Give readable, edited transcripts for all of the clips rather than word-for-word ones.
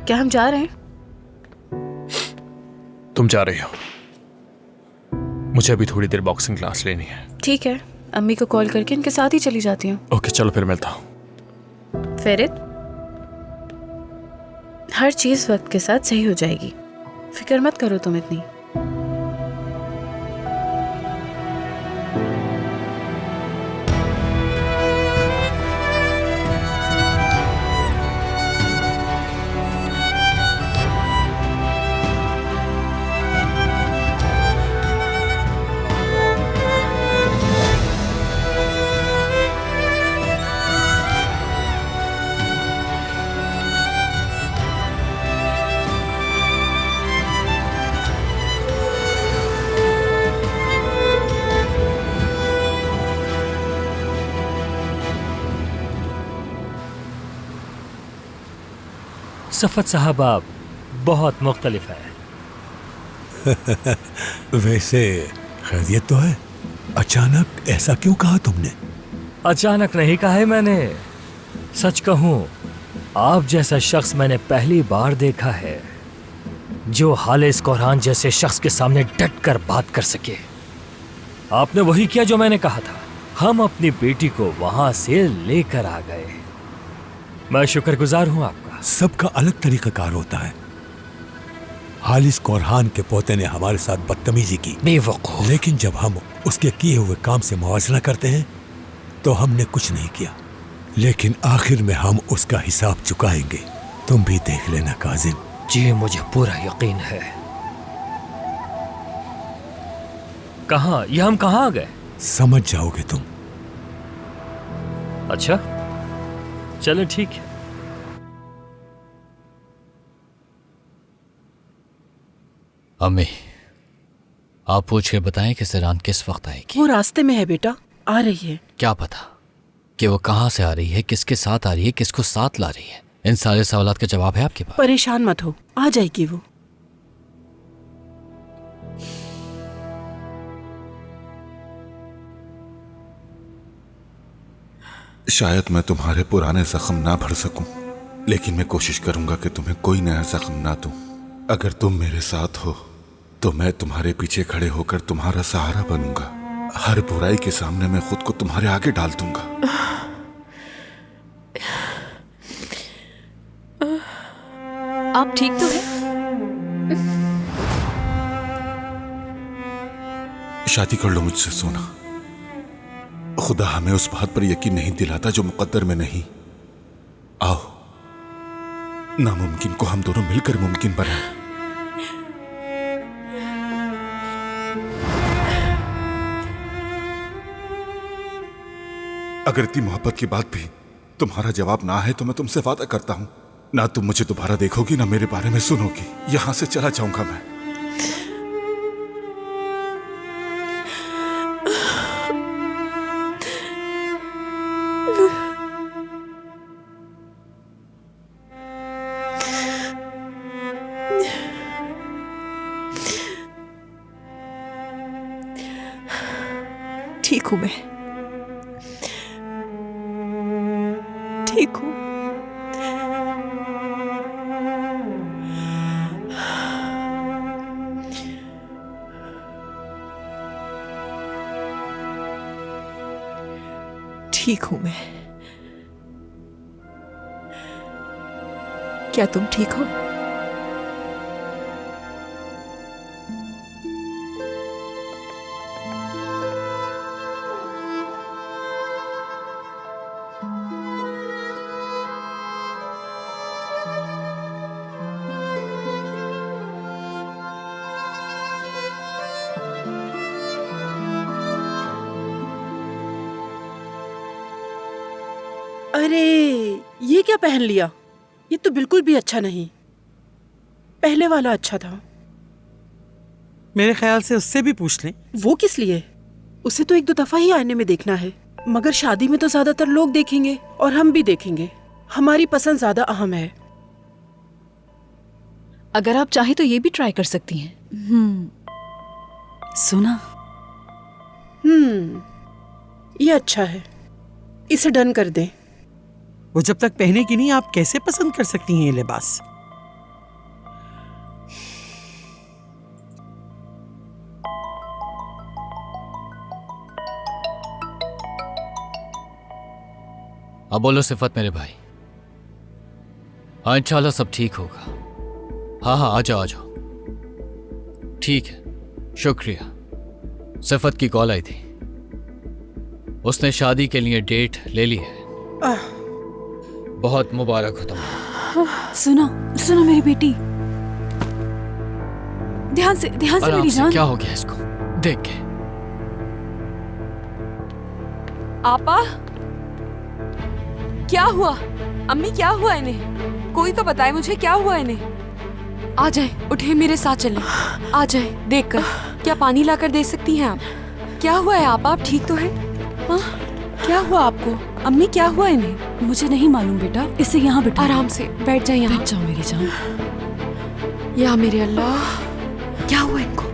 क्या हम जा रहे हैं? तुम जा रही हो? मुझे अभी थोड़ी देर बॉक्सिंग क्लास लेनी है। ठीक है, अम्मी को कॉल करके इनके साथ ही चली जाती हूँ। ओके चलो फिर मिलता हूँ। फेरित, हर चीज वक्त के साथ सही हो जाएगी, फिक्र मत करो तुम इतनी। सफत साहब आप बहुत मुख्तलिफ है। वैसे खैरियत तो है? अचानक ऐसा क्यों कहा तुमने? अचानक नहीं कहा है मैंने। सच कहूं, आप जैसा शख्स मैंने पहली बार देखा है जो हालिस कोरहान जैसे शख्स के सामने डट कर बात कर सके। आपने वही किया जो मैंने कहा था। हम अपनी बेटी को वहां से लेकर आ गए। मैं शुक्रगुजार हूं आपका। सबका अलग तरीकाकार होता है। हालिस कोरहान के पोते ने हमारे साथ बदतमीजी की, बेवकूफ। लेकिन जब हम उसके किए हुए काम से मुआवजा करते हैं तो हमने कुछ नहीं किया, लेकिन आखिर में हम उसका हिसाब चुकाएंगे। तुम भी देख लेना काजिम। जी मुझे पूरा यकीन है। कहाँ ये हम कहाँ आ गए? समझ जाओगे तुम। अच्छा चलो ठीक है। अम्मी, आप पूछ के बताएं कि सिरान किस वक्त आएगी? वो रास्ते में है बेटा, आ रही है। क्या पता कि वो कहाँ से आ रही है, किसके साथ आ रही है, किसको साथ ला रही है। इन सारे सवालात का जवाब है आपके पास? परेशान मत हो, आ जाएगी वो। शायद मैं तुम्हारे पुराने जख्म ना भर सकूं, लेकिन मैं कोशिश करूंगा कि तुम्हें कोई नया जख्म ना दूं। अगर तुम मेरे साथ हो तो मैं तुम्हारे पीछे खड़े होकर तुम्हारा सहारा बनूंगा। हर बुराई के सामने मैं खुद को तुम्हारे आगे डाल दूंगा। आप ठीक तो हैं? शादी कर लो मुझसे सोना। खुदा हमें उस बात पर यकीन नहीं दिलाता जो मुकद्दर में नहीं। आओ, नामुमकिन को हम दोनों मिलकर मुमकिन बनाएं। अगर इतनी मोहब्बत की बात भी तुम्हारा जवाब ना है तो मैं तुमसे वादा करता हूं, ना तुम मुझे दोबारा देखोगी ना मेरे बारे में सुनोगी। यहां से चला जाऊंगा मैं। ठीक हूं मैं, ठीक हूं। ठीक हूं मैं। क्या तुम ठीक हो? अरे ये क्या पहन लिया? ये तो बिल्कुल भी अच्छा नहीं। पहले वाला अच्छा था। मेरे ख्याल से उससे भी पूछ लें। वो किस लिए? उसे तो एक दो दफा ही आईने में देखना है, मगर शादी में तो ज्यादातर लोग देखेंगे और हम भी देखेंगे। हमारी पसंद ज्यादा अहम है। अगर आप चाहें तो ये भी ट्राई कर सकती हैं। सुना? ये अच्छा है, इसे डन कर दें। वो जब तक पहने की नहीं, आप कैसे पसंद कर सकती हैं ये लिबास? अब बोलो सिफत मेरे भाई। हाँ इंशाल्लाह सब ठीक होगा। हाँ हाँ आ जाओ आ जाओ। ठीक है, शुक्रिया। सिफत की कॉल आई थी, उसने शादी के लिए डेट ले ली है। बहुत मुबारक हो तुम्हें। सुनो सुनो मेरी बेटी, ध्यान से आराम मेरी से, जान। क्या हो गया इसको देख के? आपा, क्या हुआ? अम्मी क्या हुआ इन्हें? कोई तो बताए मुझे क्या हुआ इन्हें। आ जाए, उठे मेरे साथ चले। आ जाए, देखकर क्या पानी लाकर दे सकती हैं आप? क्या हुआ है आप ठीक तो है? हाँ, क्या हुआ आपको? अम्मी क्या हुआ इन्हें? मुझे नहीं मालूम बेटा, इसे यहाँ बिठा। आराम से बैठ जाए यहाँ। बैठ जाओ मेरी जान। या मेरे अल्लाह, क्या हुआ इनको?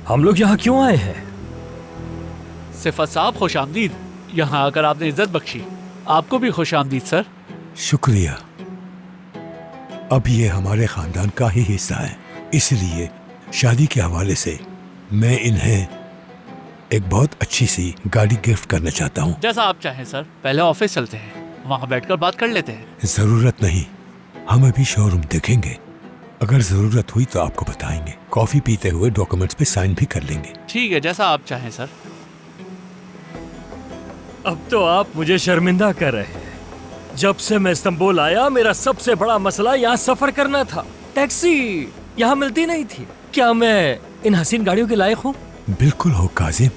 हम लोग यहाँ क्यों आए हैं? सिफत साहब खुश आमदीद। यहाँ आकर आपने इज्जत बख्शी, आपको भी खुश आमदीद सर। शुक्रिया। अब ये हमारे खानदान का ही हिस्सा है, इसलिए शादी के हवाले से मैं इन्हें एक बहुत अच्छी सी गाड़ी गिफ्ट करना चाहता हूँ। जैसा आप चाहें सर। पहले ऑफिस चलते हैं, वहाँ बैठकर बात कर लेते हैं। जरूरत नहीं, हम अभी शोरूम देखेंगे। अगर जरूरत हुई तो आपको बताएंगे। कॉफी पीते हुए डॉक्यूमेंट्स पे साइन भी कर लेंगे। ठीक है, जैसा आप चाहें सर। अब तो आप मुझे शर्मिंदा कर रहे हैं। जब से मैं इस्तांबुल आया, मेरा सबसे बड़ा मसला यहाँ सफर करना था। टैक्सी यहाँ मिलती नहीं थी। क्या मैं इन हसीन गाड़ियों के लायक हूँ? बिल्कुल हो काजिम।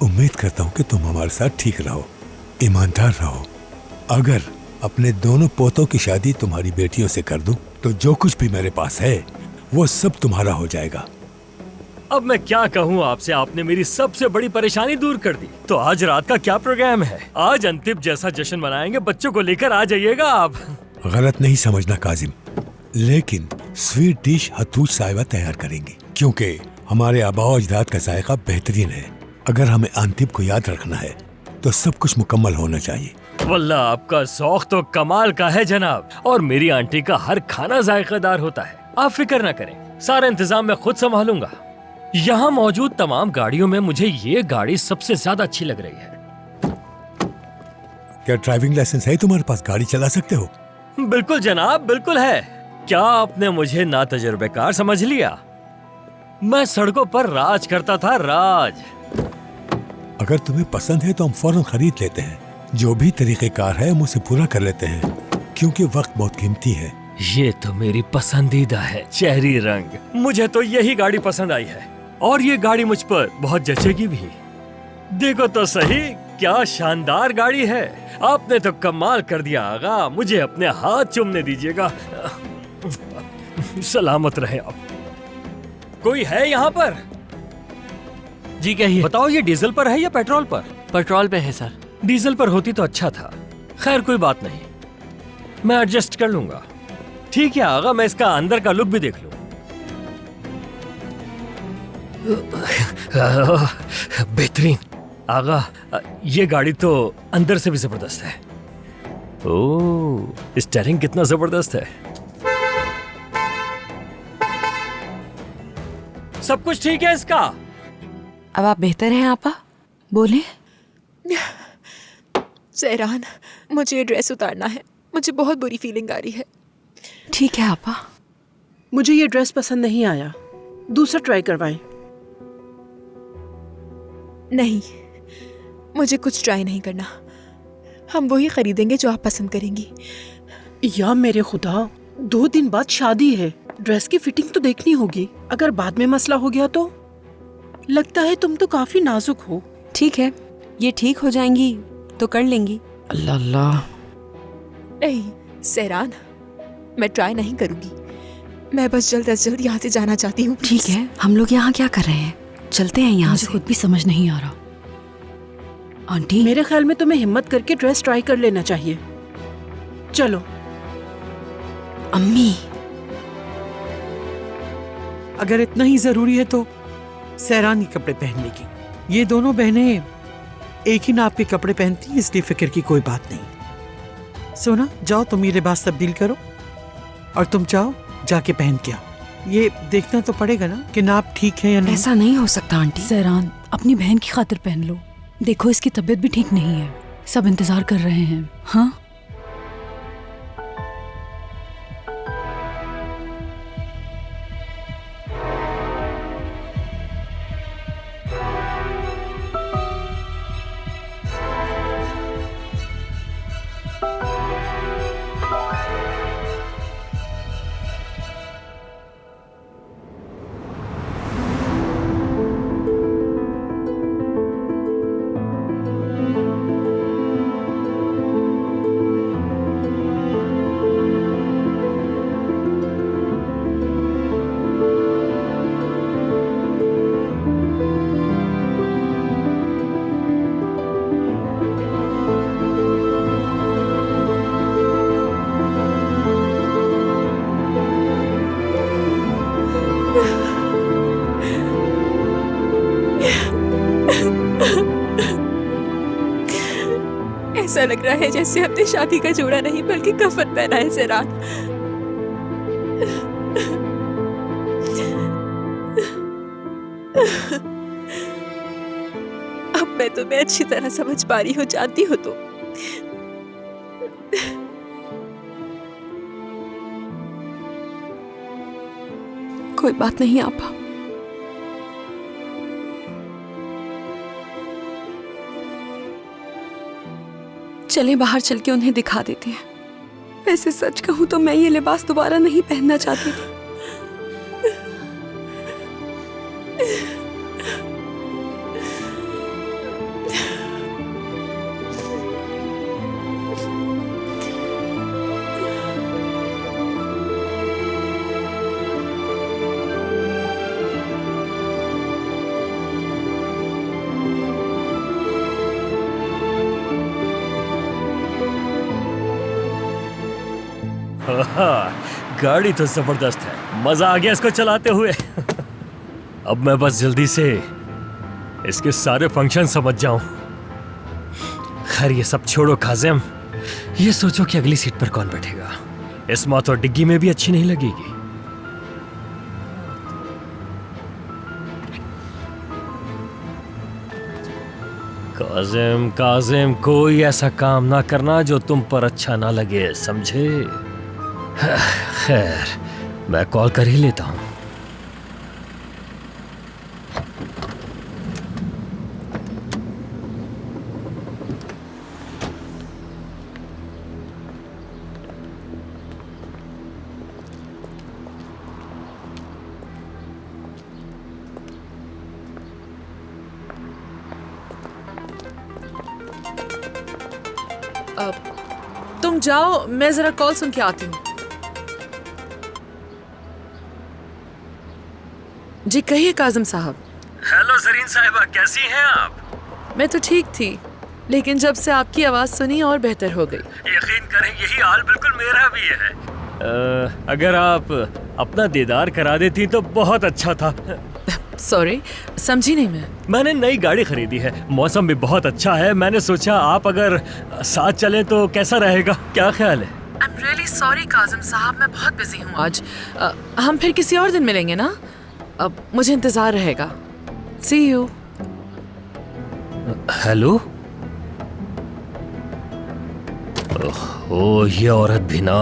उम्मीद करता हूँ कि तुम हमारे साथ ठीक रहो, ईमानदार रहो। अगर अपने दोनों पोतों की शादी तुम्हारी बेटियों से कर दूं, तो जो कुछ भी मेरे पास है वो सब तुम्हारा हो जाएगा। अब मैं क्या कहूँ आपसे, आपने मेरी सबसे बड़ी परेशानी दूर कर दी। तो आज रात का क्या प्रोग्राम है? आज अंतिम जैसा जश्न मनाएंगे, बच्चों को लेकर आ जाइएगा आप। गलत नहीं समझना काजिम, लेकिन स्वीट डिश हतूज साहिबा तैयार करेंगी, क्योंकि हमारे आबाओ अजदाद का जायका बेहतरीन है। अगर हमें अंतिम को याद रखना है तो सब कुछ मुकम्मल होना चाहिए। वल्लाह आपका शौक तो कमाल का है जनाब, और मेरी आंटी का हर खाना जायकेदार होता है। आप फिक्र न करें, सारा इंतजाम मैं खुद संभालूंगा। यहाँ मौजूद तमाम गाड़ियों में मुझे ये गाड़ी सबसे ज्यादा अच्छी लग रही है। क्या ड्राइविंग लाइसेंस है तुम्हारे पास? गाड़ी चला सकते हो? बिल्कुल जनाब, बिल्कुल है। क्या आपने मुझे नातजुर्बेकार समझ लिया? मैं सड़कों पर राज करता था, राज। अगर तुम्हें पसंद है तो हम फौरन खरीद लेते हैं। जो भी तरीक़ेकार है हम उसे पूरा कर लेते हैं, क्योंकि वक्त बहुत कीमती है। ये तो मेरी पसंदीदा है, चेरी रंग। मुझे तो यही गाड़ी पसंद आई है, और ये गाड़ी मुझ पर बहुत जचेगी भी। देखो तो सही, क्या शानदार गाड़ी है। आपने तो कमाल कर दिया आगा। मुझे अपने हाथ चूमने दीजिएगा। सलामत रहे आप। कोई है यहाँ पर? जी कहिए। बताओ, ये डीजल पर है या पेट्रोल पर? पेट्रोल पे है सर। डीजल पर होती तो अच्छा था। खैर कोई बात नहीं, मैं एडजस्ट कर लूंगा। ठीक है आगा, मैं इसका अंदर का लुक भी देख लूं। बेहतरीन आगा, ये गाड़ी तो अंदर से भी जबरदस्त है। ओह, स्टीयरिंग कितना जबरदस्त है। सब कुछ ठीक है इसका? अब आप बेहतर हैं आपा, बोले। सहरान, मुझे ये ड्रेस उतारना है। मुझे बहुत बुरी फीलिंग आ रही है। ठीक है आपा। मुझे ये ड्रेस पसंद नहीं आया, दूसरा ट्राई करवाएं। नहीं, मुझे कुछ ट्राई नहीं करना। हम वही खरीदेंगे जो आप पसंद करेंगी। या मेरे खुदा, 2 दिन बाद शादी है, ड्रेस की फिटिंग तो देखनी होगी। अगर बाद में मसला हो गया तो? लगता है तुम तो काफी नाजुक हो। ठीक है, ये ठीक हो जाएंगी तो कर लेंगी। अल्लाह अल्लाह। नहीं सहरान, मैं ट्राई नहीं करूंगी। मैं बस जल्द से जल्द यहाँ से जाना चाहती हूँ। ठीक है, हम लोग यहाँ क्या कर रहे हैं? चलते हैं यहाँ से। खुद भी समझ नहीं आ रहा। आंटी, मेरे ख्याल में तुम्हें हिम्मत करके ड्रेस ट्राई कर लेना चाहिए। चलो। अम्मी, अगर इतना ही जरूरी है तो सहरान के कपड़े पहन लेगी। ये दोनों बहनें एक ही नाप के कपड़े पहनती हैं, इसलिए फिक्र की कोई बात नहीं। सोना, जाओ तुम ये लिबास तब्दील करो और तुम जाओ जाके पहन के आओ। ये देखना तो पड़ेगा ना कि नाप ठीक है या नहीं। ऐसा नहीं हो सकता आंटी। सहरान, अपनी बहन की खातिर पहन लो। देखो इसकी तबीयत भी ठीक नहीं है, सब इंतजार कर रहे हैं। हाँ ऐसा लग रहा है जैसे हमने शादी का जोड़ा नहीं बल्कि कफन पहना है सहरान। अब मैं तुम्हें अच्छी तरह समझ पा रही हूँ, जानती हो तो। कोई बात नहीं आपा। चलें बाहर चल के उन्हें दिखा देते हैं। वैसे सच कहूं तो मैं ये लिबास दोबारा नहीं पहनना चाहती थी। गाड़ी तो जबरदस्त है, मजा आ गया इसको चलाते हुए। अब मैं बस जल्दी से इसके सारे फंक्शन समझ जाऊं। खैर ये सब छोड़ो काजिम, ये सोचो कि अगली सीट पर कौन बैठेगा। इस्मा तो डिग्गी में भी अच्छी नहीं लगेगी। काजिम काजिम, कोई ऐसा काम ना करना जो तुम पर अच्छा ना लगे, समझे? खैर मैं कॉल कर ही लेता हूं। तुम जाओ, मैं जरा कॉल सुन के आती हूँ। जी कहिए काजिम साहब। हेलो जरीन साहिबा, कैसी हैं आप? मैं तो ठीक थी, लेकिन जब से आपकी आवाज सुनी और बेहतर हो गई। यकीन करें यही हाल बिल्कुल मेरा भी है। अगर आप अपना दीदार करा देती तो बहुत अच्छा था। सॉरी, समझी नहीं मैं। मैंने नई गाड़ी खरीदी है, मौसम भी बहुत अच्छा है। मैंने सोचा आप अगर साथ चलें तो कैसा रहेगा, क्या ख्याल है? I'm really sorry काजिम साहब, मैं बहुत बिजी हूँ आज। हम फिर किसी और दिन मिलेंगे ना? अब मुझे इंतजार रहेगा। See you। हेलो। ओह ये औरत भी ना।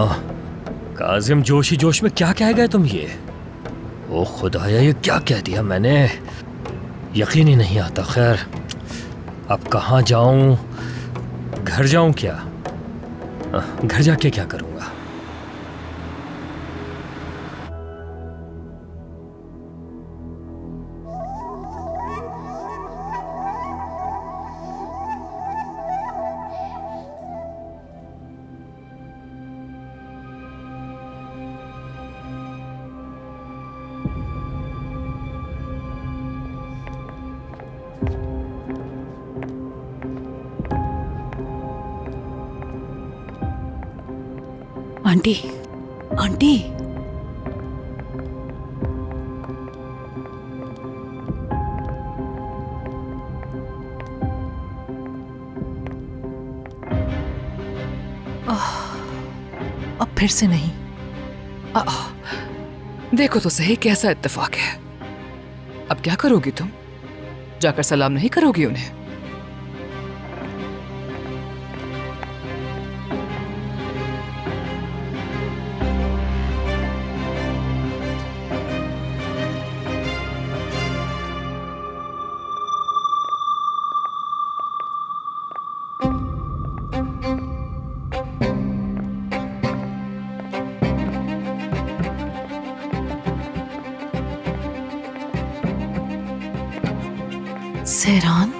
काजिम जोशी जोश में क्या कह गए तुम ये? ओ खुदाया, ये क्या कह दिया मैंने, यकीन ही नहीं आता। खैर अब कहाँ जाऊं? घर जाऊं क्या? घर जाके क्या करूंगा? आंटी, आंटी, अब फिर से नहीं। देखो तो सही कैसा इत्तेफाक है। अब क्या करोगी तुम? जाकर सलाम नहीं करोगी उन्हें? सहरान,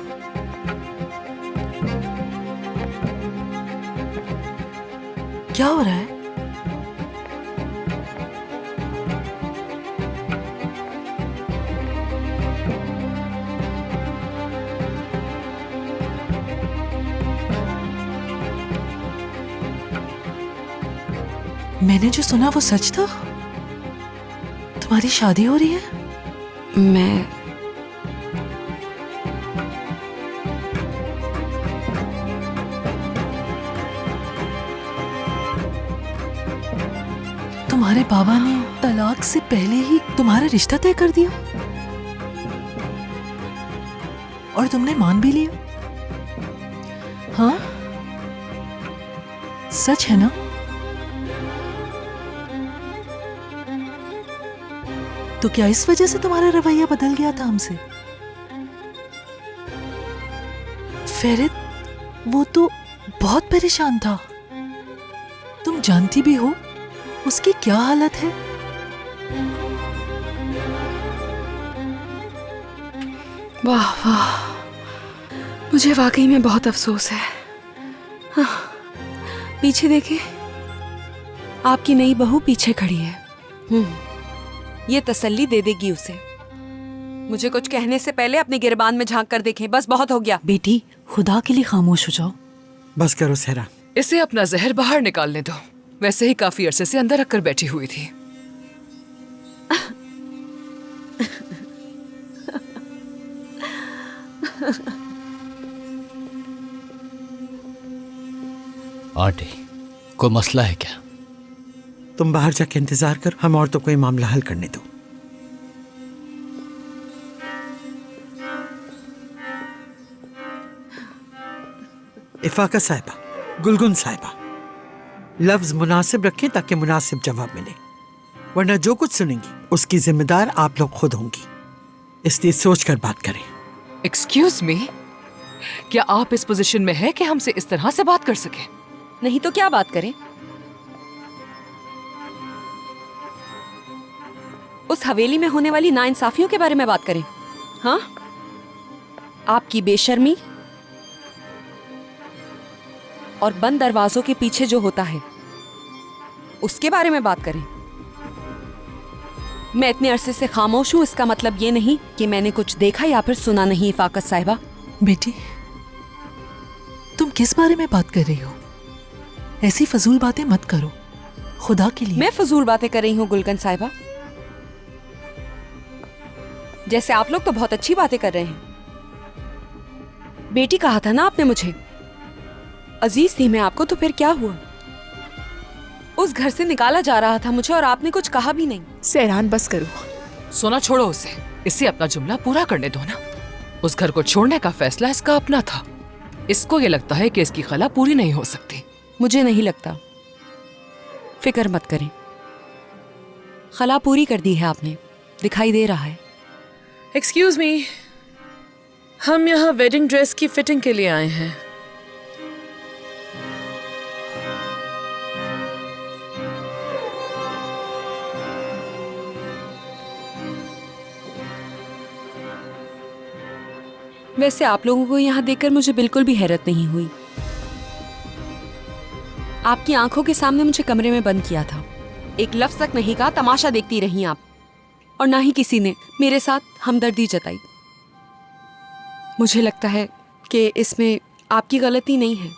क्या हो रहा है? मैंने जो सुना वो सच था? तुम्हारी शादी हो रही है? मैं तुम्हारे बाबा ने तलाक से पहले ही तुम्हारा रिश्ता तय कर दिया और तुमने मान भी लिया? हाँ, सच है ना? तो क्या इस वजह से तुम्हारा रवैया बदल गया था हमसे? फेरित, वो तो बहुत परेशान था। तुम जानती भी हो उसकी क्या हालत है। वाह वाह, मुझे वाकई में बहुत अफसोस है। हाँ, पीछे देखे, आपकी नई बहू पीछे खड़ी है। ये तसल्ली दे देगी उसे। मुझे कुछ कहने से पहले अपने गिरबान में झांक कर देखें। बस बहुत हो गया। बेटी, खुदा के लिए खामोश हो जाओ। बस करो सहरा। इसे अपना जहर बाहर निकालने दो। वैसे ही काफी अरसे से अंदर रखकर बैठी हुई थी। आंटी, कोई मसला है क्या? तुम बाहर जाके इंतजार करो, हम औरतों को ये मामला हल करने दो। इफाका साहिबा, गुलगुन साहिबा, लफ्ज मुनासिब रखें ताकि मुनासिब जवाब मिले, वरना जो कुछ सुनेंगी उसकी जिम्मेदार आप लोग खुद होंगी। इसलिए सोच कर बात करें। एक्सक्यूज मी, क्या आप इस पोजीशन में है कि हमसे इस तरह से बात कर सके? नहीं तो क्या बात करें? उस हवेली में होने वाली नाइंसाफियों के बारे में बात करें? हाँ, आपकी बेशर्मी और बंद दरवाजों के पीछे जो होता है उसके बारे में बात करें। मैं इतने अरसे से खामोश हूं, इसका मतलब ये नहीं कि मैंने कुछ देखा या फिर सुना नहीं। इफाकत साहिबा, बेटी, तुम किस बारे में बात कर रही हो? ऐसी फजूल बातें मत करो, खुदा के लिए। मैं फजूल बातें कर रही हूँ गुलगन साहिबा? जैसे आप लोग तो बहुत अच्छी बातें कर रहे हैं। बेटी कहा था ना आपने मुझे, अजीज थी मैं आपको, तो फिर क्या हुआ? उस घर से निकाला जा रहा था मुझे और आपने कुछ कहा भी नहीं। सहरान, बस करो। सोना, छोड़ो उसे। इसे अपना जुमला पूरा करने दो ना। उस घर को छोड़ने का फैसला इसका अपना था। इसको ये लगता है कि इसकी खला पूरी नहीं हो सकती। मुझे नहीं लगता, फिक्र मत करें। खला पूरी कर दी है आपने, दिखाई दे रहा है। एक्सक्यूज मी, हम यहाँ वेडिंग ड्रेस की फिटिंग के लिए आए हैं। वैसे आप लोगों को यहाँ देखकर मुझे बिल्कुल भी हैरत नहीं हुई। आपकी आंखों के सामने मुझे कमरे में बंद किया था, एक लफ्ज तक नहीं कहा, तमाशा देखती रही आप, और ना ही किसी ने मेरे साथ हमदर्दी जताई। मुझे लगता है कि इसमें आपकी गलती नहीं है,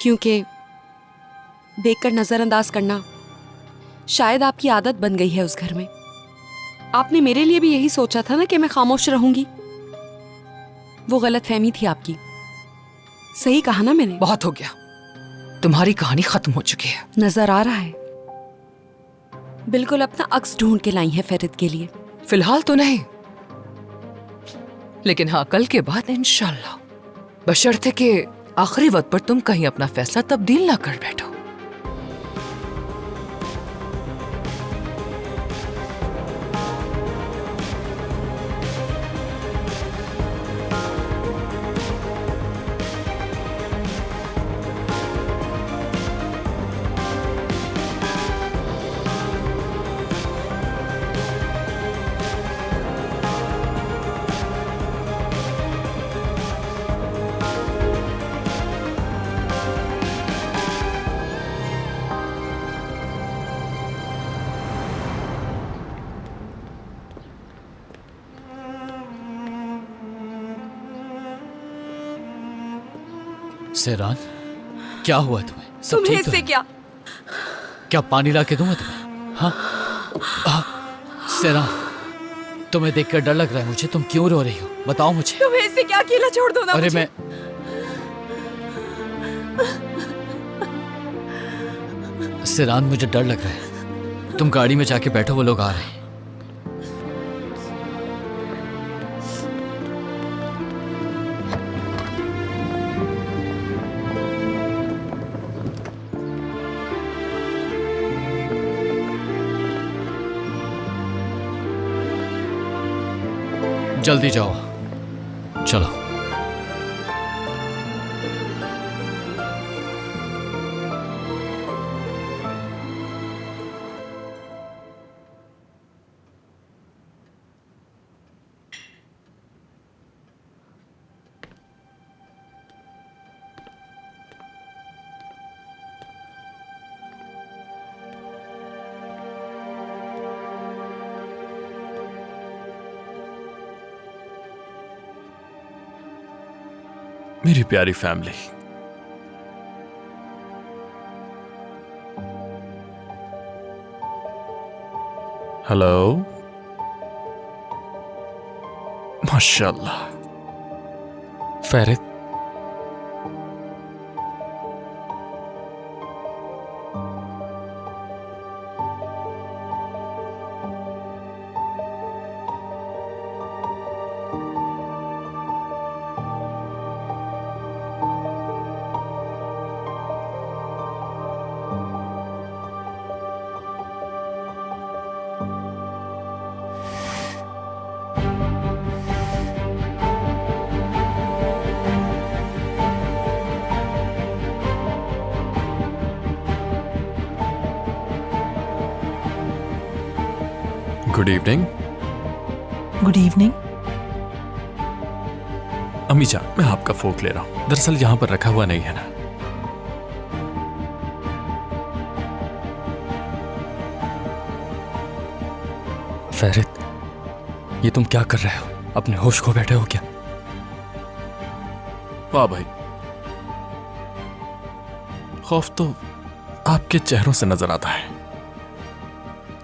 क्योंकि देखकर नजरअंदाज करना शायद आपकी आदत बन गई है उस घर में। आपने मेरे लिए भी यही सोचा था ना कि मैं खामोश रहूंगी। वो गलत फहमी थी आपकी। सही कहा ना मैंने? बहुत हो गया। तुम्हारी कहानी खत्म हो चुकी है। नजर आ रहा है, बिल्कुल अपना अक्स ढूंढ के लाई है फेरित के लिए। फिलहाल तो नहीं, लेकिन हाँ कल के बाद इंशाल्लाह, बशर्ते कि आखिरी वक्त पर तुम कहीं अपना फैसला तब्दील ना कर बैठो। सेरान, क्या हुआ तुम्हें? सब तुम्हें ठीक तो इससे है? क्या? क्या पानी ला के दूंगा तुम्हें? हाँ सेरान, तुम्हें देखकर डर लग रहा है मुझे। तुम क्यों रो रही हो? बताओ मुझे। तुम्हें इससे क्या, अकेला छोड़ दो ना अरे मुझे। सेरान, मुझे डर लग रहा है। तुम गाड़ी में जाके बैठो, वो लोग आ रहे हैं। जल्दी जाओ, चलो। मेरी प्यारी फैमिली, हेलो। माशाल्लाह फेरित, गुड इवनिंग। Good evening. अम्मी जान, मैं आपका फोक ले रहा हूं। दरअसल यहां पर रखा हुआ नहीं है ना। फेरित, ये तुम क्या कर रहे हो? अपने होश खो बैठे हो क्या? वाह भाई, खौफ तो आपके चेहरों से नजर आता है।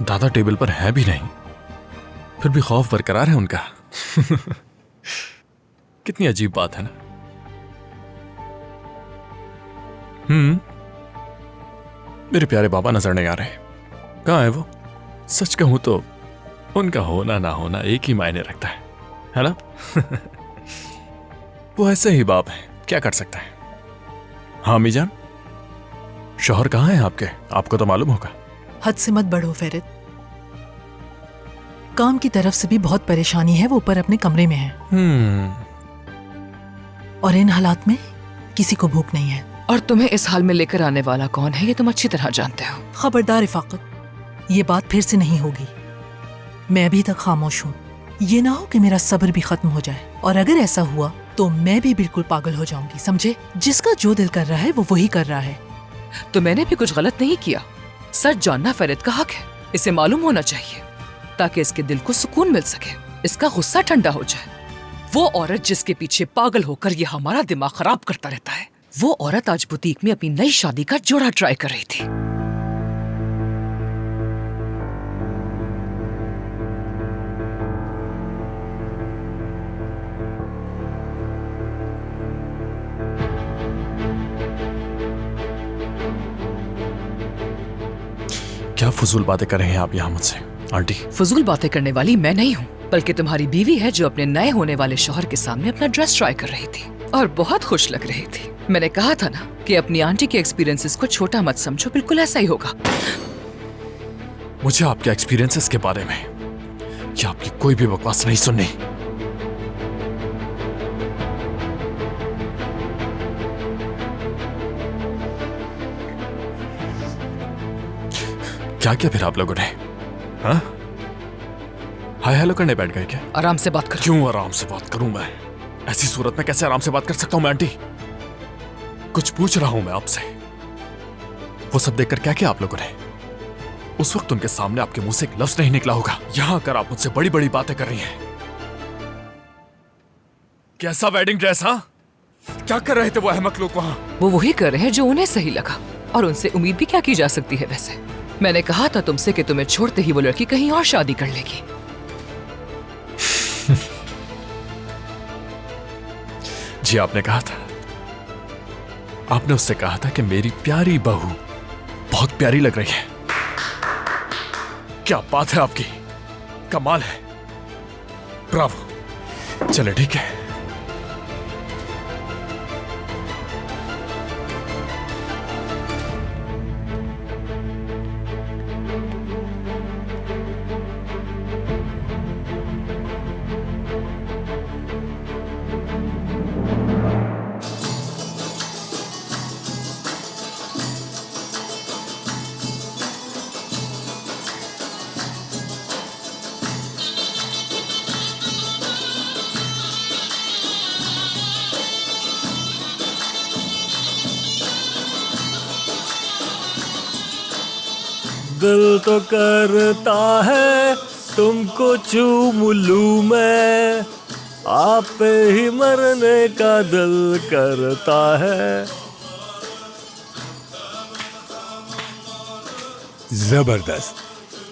दादा टेबल पर है भी नहीं, फिर भी खौफ बरकरार है उनका। कितनी अजीब बात है ना। मेरे प्यारे बाबा नजर नहीं आ रहे। कहां है वो? सच कहूं तो उनका होना ना होना एक ही मायने रखता है ना? वो ऐसे ही बाप है, क्या कर सकता है। हाँ अम्मी जान, शौहर कहां है आपके? आपको तो मालूम होगा। हद से मत बढ़ो फेरित, काम की तरफ से भी बहुत परेशानी है। वो ऊपर अपने कमरे में है और इन हालात में किसी को भूख नहीं है। और तुम्हें इस हाल में लेकर आने वाला कौन है ये तुम अच्छी तरह जानते हो। खबरदार इफाकत, ये बात फिर से नहीं होगी। मैं अभी तक खामोश हूँ। ये ना हो कि मेरा सब्र भी खत्म हो जाए, और अगर ऐसा हुआ तो मैं भी बिल्कुल पागल हो जाऊंगी, समझे? जिसका जो दिल कर रहा है वो वही कर रहा है। तो मैंने भी कुछ गलत नहीं किया। सच जानना फेरित का हक है, इसे मालूम होना चाहिए ताकि इसके दिल को सुकून मिल सके, इसका गुस्सा ठंडा हो जाए। वो औरत जिसके पीछे पागल होकर ये हमारा दिमाग खराब करता रहता है, वो औरत आज बुटीक में अपनी नई शादी का जोड़ा ट्राई कर रही थी। क्या फजूल बातें कर रहे हैं आप यहाँ मुझसे आंटी? फजूल बातें करने वाली मैं नहीं हूँ, बल्कि तुम्हारी बीवी है जो अपने नए होने वाले शौहर के सामने अपना ड्रेस ट्राई कर रही थी और बहुत खुश लग रही थी। मैंने कहा था ना कि अपनी आंटी के एक्सपीरियंसेस को छोटा मत समझो, बिल्कुल ऐसा ही होगा। मुझे आपके एक्सपीरियंसेस के बारे में या आपकी कोई भी बकवास नहीं सुननी। क्या किया फिर आप लोगों ने? हाँ? हाय हेलो करने बैठ गए क्या? आराम से बात करो। क्यों आराम से बात करूं मैं? ऐसी सूरत में कैसे आराम से बात कर सकता हूं मैं आंटी? कुछ पूछ रहा हूं मैं आपसे। वो सब देखकर क्या किया आप लोगों ने? उस वक्त उनके सामने आपके मुंह से एक लफ्ज नहीं निकला होगा। यहां आकर आप मुझसे बड़ी बड़ी बातें कर रही हैं। कैसा वेडिंग ड्रेस? हाँ, क्या कर रहे थे वो अहमक लोग वहां? वो वही कर रहे हैं जो उन्हें सही लगा, और उनसे उम्मीद भी क्या की जा सकती है। वैसे मैंने कहा था तुमसे कि तुम्हें छोड़ते ही वो लड़की कहीं और शादी कर लेगी। जी आपने कहा था। आपने उससे कहा था कि मेरी प्यारी बहू बहुत प्यारी लग रही है। क्या बात है आपकी, कमाल है, ब्रावो। चले ठीक है। दिल तो करता है तुमको चूम लूं मैं, आप पे ही मरने का दिल करता है। जबरदस्त,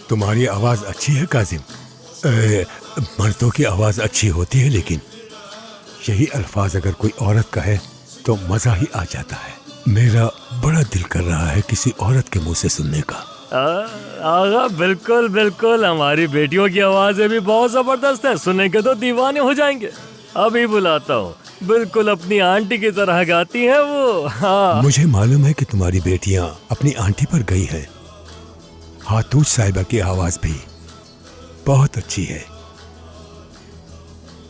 तुम्हारी आवाज अच्छी है काजिम। मर्दों की आवाज अच्छी होती है, लेकिन यही अल्फाज अगर कोई औरत कहे तो मजा ही आ जाता है। मेरा बड़ा दिल कर रहा है किसी औरत के मुंह से सुनने का। आगा बिल्कुल बिल्कुल, हमारी बेटियों की आवाजें भी बहुत जबरदस्त है, सुनने के तो दीवाने हो जाएंगे। अभी बुलाता हूँ, बिल्कुल अपनी आंटी की तरह गाती हैं वो। हाँ, मुझे मालूम है कि तुम्हारी बेटियां अपनी आंटी पर गई हैं। हातूज साहिबा की आवाज भी बहुत अच्छी है।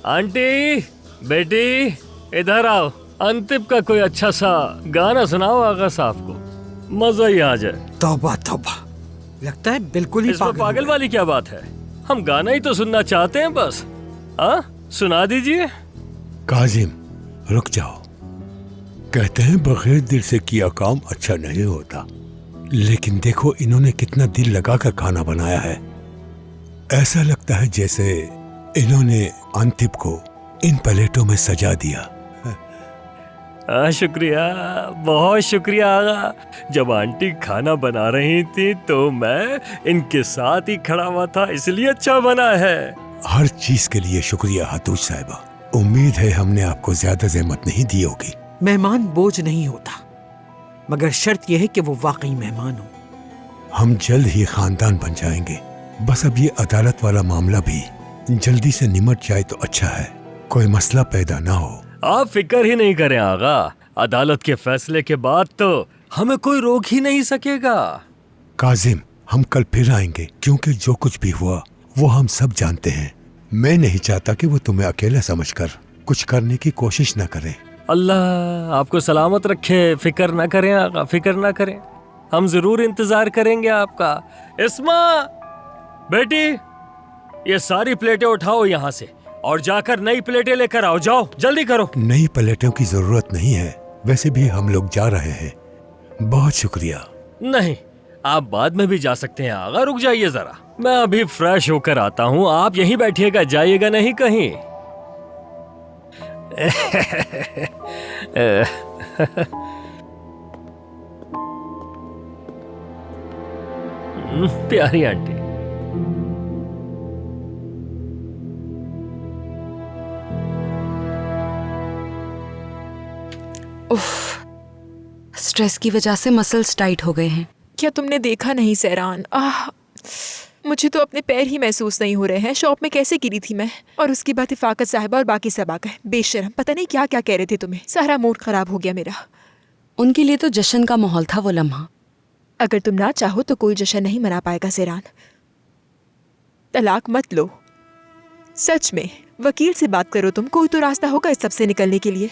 आंटी, बेटी इधर आओ, अंतिम का कोई अच्छा सा गाना सुनाओ आगा साहब को, मजा ही आ जाए। तौबा तौबा, लगता है बिल्कुल ही इसमें पागल वाली क्या बात है? हम गाना ही तो सुनना चाहते हैं बस। हाँ, सुना दीजिए। काजिम रुक जाओ। कहते हैं बगैर दिल से किया काम अच्छा नहीं होता, लेकिन देखो इन्होंने कितना दिल लगाकर खाना बनाया है। ऐसा लगता है जैसे इन्होंने अंतिम को इन प्लेटों में सजा दिया। शुक्रिया, बहुत शुक्रिया आगा। जब आंटी खाना बना रही थी तो मैं इनके साथ ही खड़ा हुआ था, इसलिए अच्छा बना है। हर चीज के लिए शुक्रिया हातूज साहिबा। उम्मीद है हमने आपको ज्यादा जहमत नहीं दी होगी। मेहमान बोझ नहीं होता, मगर शर्त यह है कि वो वाकई मेहमान हो। हम जल्द ही खानदान बन जाएंगे। बस अब ये अदालत वाला मामला भी जल्दी से निमट जाए तो अच्छा है, कोई मसला पैदा ना हो। आप फिक्र ही नहीं करें आगा, अदालत के फैसले के बाद तो हमें कोई रोक ही नहीं सकेगा। काजिम, हम कल फिर आएंगे, क्योंकि जो कुछ भी हुआ वो हम सब जानते हैं। मैं नहीं चाहता कि वो तुम्हें अकेला समझकर कुछ करने की कोशिश न करें। अल्लाह आपको सलामत रखे, फिक्र ना करें आगा, फिक्र ना करें, हम जरूर इंतजार करेंगे आपका। इस्मा बेटी, ये सारी प्लेटें उठाओ यहाँ से और जाकर नई प्लेटें लेकर आओ। जाओ, जल्दी करो। नई प्लेटों की जरूरत नहीं है, वैसे भी हम लोग जा रहे हैं। बहुत शुक्रिया। नहीं, आप बाद में भी जा सकते हैं आगा, रुक जाइए जरा, मैं अभी फ्रेश होकर आता हूँ। आप यहीं बैठिएगा, जाइएगा नहीं कहीं। प्यारी आंटी। उफ, स्ट्रेस की वजह से मसल्स टाइट हो गए हैं। क्या तुमने देखा नहीं सहरान? मुझे तो अपने पैर ही महसूस नहीं हो रहे हैं। शॉप में कैसे गिरी थी मैं, और उसके बाद इफाकत साहिबा और बाकी सब आ गए। बेशरम, पता नहीं क्या क्या कह रहे थे तुम्हें। सारा मूड खराब हो गया मेरा। उनके लिए तो जश्न का माहौल था वो लम्हा। अगर तुम ना चाहो तो कोई जश्न नहीं मना पाएगा सहरान। तलाक मत लो। सच में वकील से बात करो तुम, कोई तो रास्ता होगा इस सब से निकलने के लिए।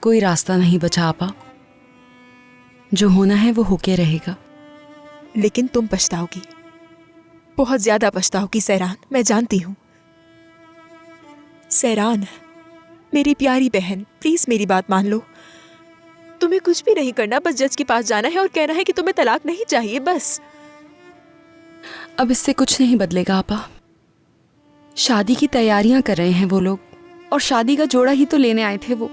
कोई रास्ता नहीं बचा आपा, जो होना है वो होके रहेगा। लेकिन तुम पछताओगी, बहुत ज्यादा पछताओगी सहरान, मैं जानती हूं। सहरान, मेरी प्यारी बहन, प्लीज मेरी बात मान लो। तुम्हें कुछ भी नहीं करना, बस जज के पास जाना है और कहना है कि तुम्हें तलाक नहीं चाहिए, बस। अब इससे कुछ नहीं बदलेगा आपा। शादी की तैयारियां कर रहे हैं वो लोग, और शादी का जोड़ा ही तो लेने आए थे वो।